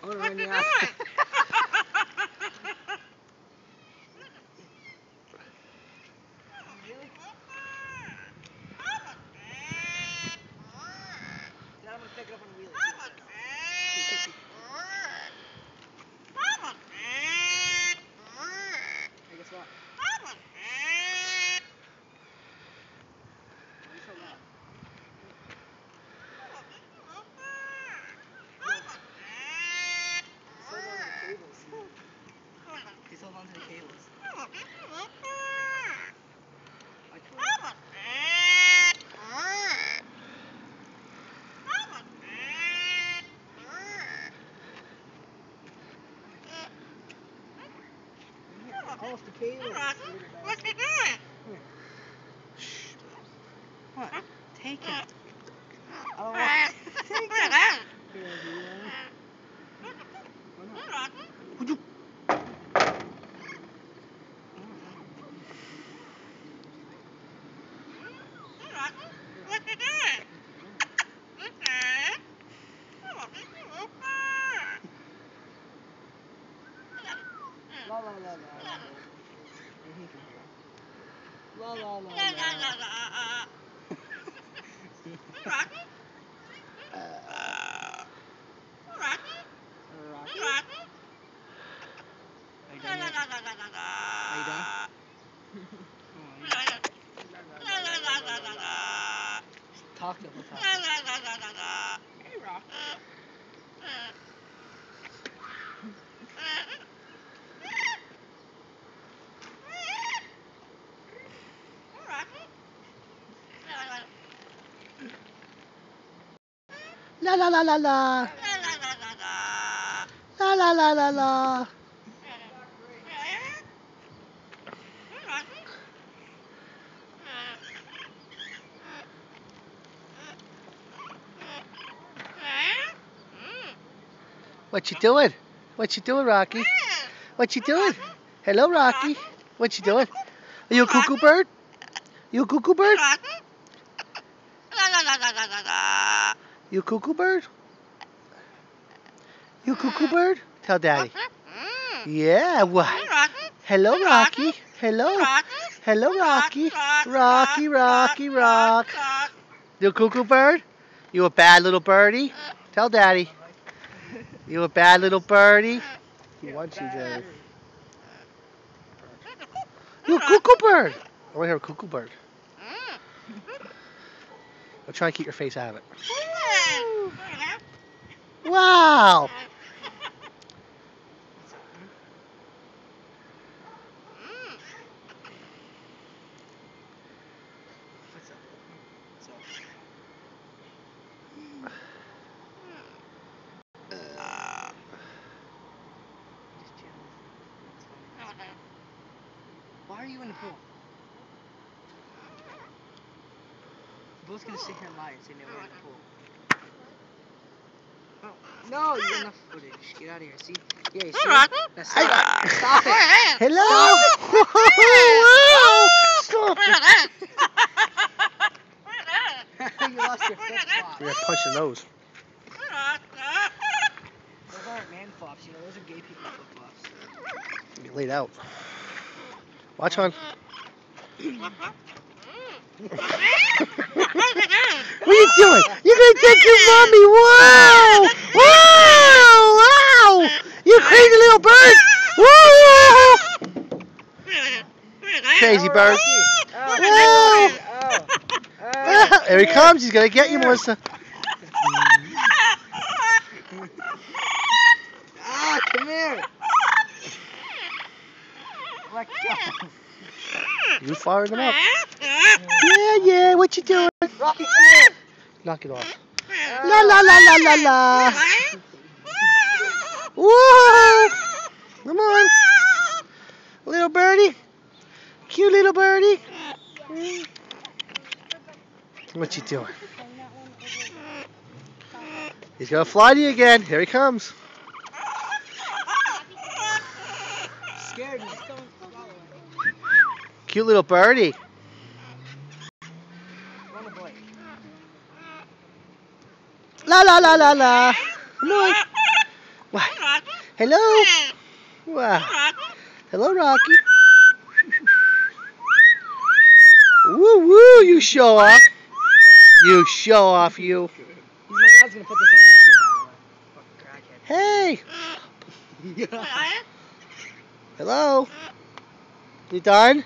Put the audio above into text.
I'm gonna run you out. Really? Now I'm gonna pick it up on a wheelie. Hey, guess what? Why are you so loud? He's holding on to the cables. Oh, it's the cables. What's he doing? Shh. What? Take it. I don't want take it. Here, do you want it? Would you? What's he doing? La la la la. La la la la. Rocky? Rocky? Rocky? Are you done yet? Are you done? Talk to him. We'll talk to him. Hey, Rocky. La la la la la. La la la la la. What you doing? What you doing, Rocky? What you doing? Hello, Rocky. What you doing? Are you a cuckoo bird? You a cuckoo bird? You a cuckoo bird? You a cuckoo bird? Tell Daddy. Yeah, what? Hello, Rocky. Hello. Hello, Rocky. Rocky, Rocky, rock. You a cuckoo bird? You a bad little birdie? Tell Daddy. You a bad little birdie? He wants you, Daddy. You a cuckoo bird? I want to hear a cuckoo bird. I'm trying to keep your face out of it. Wow! Why are you in the pool? We're both gonna sit here and lie and say no, we're in the pool. Oh, no, you got enough footage. Get out of here. See? Yeah, you see? Now stop. Stop it. Hello. Stop it. You lost your flip flop. You're gonna punch your nose. Those aren't man flops, you know. Those are gay people flip flops. Get laid out. Watch on. What are you doing? You're gonna take your mommy. Whoa! Whoa! Wow! You crazy little bird! Whoa! Crazy bird. Whoa! Here he comes. He's gonna get you, Melissa. Come here. Let go. You fired him up. Yeah, yeah. What you doing? Rocky, come here. Knock it off. La la la la la la. Whoa! Come on, little birdie. Cute little birdie. What you doing? He's gonna fly to you again. Here he comes. Scared me. Cute little birdie. La la la la la. Come on. Why? Hey, Rocky. Hello? Hey. Wow. Hey, Rocky. Hello, Rocky. Woo woo, you show off. You show off, you. My dad's gonna put this on YouTube, by the way. Fucking Hey. crackhead. Hey, Hello? You done?